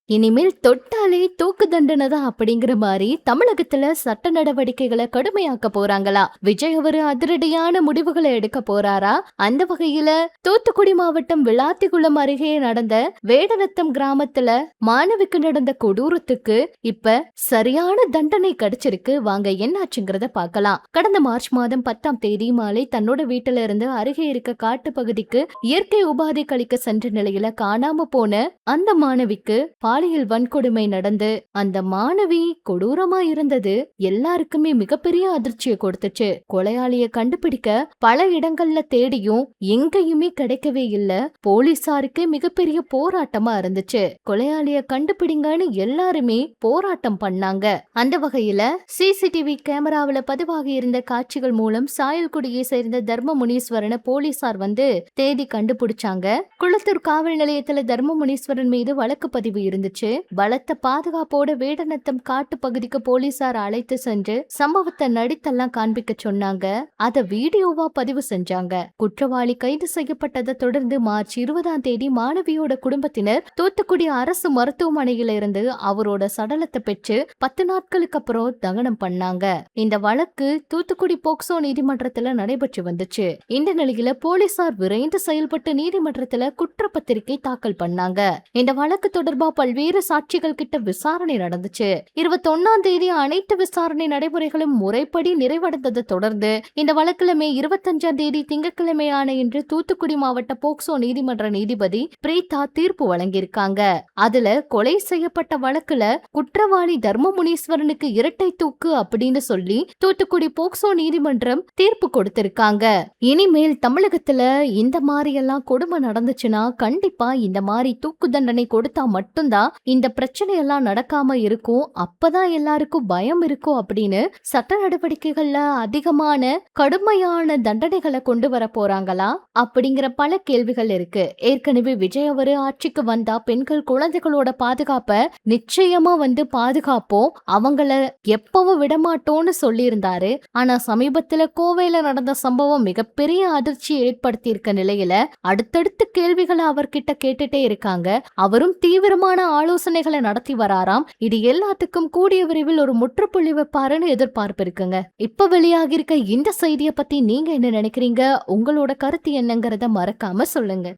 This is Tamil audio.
இனிமேல் தொட்டாலே தூக்கு தண்டனை தான் அப்படிங்கிற மாதிரி தமிழகத்துல சட்ட நடவடிக்கைகளை கடுமையாக்க போறாங்களா? விஜய் அவரு அதிரடியான முடிவுகளை எடுக்க போறாரா? அந்த வகையில தூத்துக்குடி மாவட்டம் விளாத்திக்குளம் அருகே நடந்த வேடநத்தம் கிராமத்துல மாணவிக்கு நடந்த கொடூரத்துக்கு இப்ப சரியான தண்டனை கிடைச்சிருக்கு. வாங்க என்னாச்சுங்கிறத பார்க்கலாம். கடந்த மார்ச் மாதம் 10ஆம் தேதி மாலை தன்னோட வீட்டுல இருந்து அருகே இருக்க காட்டு பகுதிக்கு இயற்கை உபாதை கழிக்க சென்ற நிலையில காணாம போன அந்த மாணவிக்கு பாலியல் வன்கொடுமை நடந்து அந்த மாணவி கொடூரமா இருந்தது எல்லாருக்குமே மிகப்பெரிய அதிர்ச்சியை கொடுத்துச்சு. கொலையாளிய கண்டுபிடிக்க பல இடங்கள்ல தேடியும் எங்கேயுமே கிடைக்கவே இல்ல. போலீசாருக்கே மிகப்பெரிய போராட்டமா இருந்துச்சு. கொலையாளிய கண்டுபிடிங்கன்னு எல்லாருமே போராட்டம் பண்ணாங்க. அந்த வகையில சிசிடிவி கேமராவில பதிவாகி இருந்த காட்சிகள் மூலம் சாயல்குடியை சேர்ந்த தர்ம முனீஸ்வரனை போலீசார் வந்து தேடி கண்டுபிடிச்சாங்க. குளத்தூர் காவல் நிலையத்துல தர்ம முனீஸ்வரன் மீது வழக்கு பதிவு இருந்துச்சு. பலத்த பாதுகாப்போட வேடநத்தம் காட்டு பகுதிக்கு போலீசார் அழைத்து சென்று சம்பவத்தை நடித்தெல்லாம் காண்பிக்க சொன்னாங்க. அத வீடியோவா பதிவு செஞ்சாங்க. குற்றவாளி கைது செய்யப்பட்டதை தொடர்ந்து மார்ச் 20ஆம் தேதி மாணவியோட குடும்பத்தினர் தூத்துக்குடி அரசு மருத்துவமனையில இருந்து அவரோட சடலத்தை பெற்று 10 நாட்களுக்கு அப்புறம் தகனம் பண்ணாங்க. இந்த வழக்கு தூத்துக்குடி போக்சோ நீதிமன்றத்துல நடைபெற்று வந்துச்சு. இந்த நிலையில போலீசார் விரைந்து செயல்பட்டு நீதிமன்றத்துல குற்றப்பத்திரிகை தாக்கல் பண்ணாங்க. இந்த வழக்கு தொடர்பா பல்வேறு சாட்சிகள் கிட்ட விசாரணை நடந்துச்சு. 21ஆம் தேதி அனைத்து விசாரணை நடைமுறைகளும் முறைப்படி நிறைவடைந்ததை தொடர்ந்து இந்த வழக்குல மே 25ஆம் தேதி திங்கட்கிழமையான இன்று தூத்துக்குடி மாவட்ட போக்சோ நீதிமன்ற நீதிபதி பிரீதா தீர்ப்பு வழங்கியிருக்காங்க. அதுல கொலை செய்யப்பட்ட வழக்குல குற்றவாளி தர்ம முனீஸ்வரனுக்கு இரட்டை தூக்கு அப்படின்னு சொல்லி தூத்துக்குடி போக்சோ நீதிமன்றம் தீர்ப்பு கொடுத்திருக்காங்க. இனிமேல் தமிழகத்துல இந்த மாதிரி எல்லாம் கொடுமை நடந்துச்சுன்னா கண்டிப்பா இந்த மாதிரி தூக்கு தண்டனை கொடுத்தா மட்டும்தான் இந்த பிரச்சனை எல்லாம் நடக்காம இருக்கும். அப்பதான் எல்லாருக்கும் பயம் இருக்கும் அப்படின்னு சட்ட நடவடிக்கைகள்ல அதிகமான கடுமையான தண்டனைகளை கொண்டு வர போறாங்களா அப்படிங்கிற பல கேள்விகள் இருக்கு. ஏற்கனவே விஜய் அவரு ஆட்சிக்கு வந்தா பெண்கள் குழந்தைகளோட பாதுகாப்ப நிச்சயமா வந்து பாதுகாப்போம், அவங்கள எப்பவும் விடமாட்டோம்னு சொல்லியிருந்தாரு. ஆனா சமீபத்துல கோவையில நடந்த சம்பவம் மிகப்பெரிய அதிர்ச்சியை ஏற்படுத்தி இருக்க நிலையில அடுத்தடுத்து கேள்விகளை அவர்கிட்ட கேட்டுட்டே இருக்காங்க. அவரும் தீவிரமான ஆலோசனைகளை நடத்தி வராராம். இது எல்லாத்துக்கும் கூடிய விரைவில் ஒரு முற்றுப்புள்ளி வைப்பாருன்னு எதிர்பார்ப்பு இருக்குங்க. இப்ப வெளியாகி இருக்க இந்த செய்தியை பத்தி நீங்க என்ன நினைக்கிறீங்க? உங்களோட கருத்து என்னங்கறத மறக்காம சொல்லுங்க.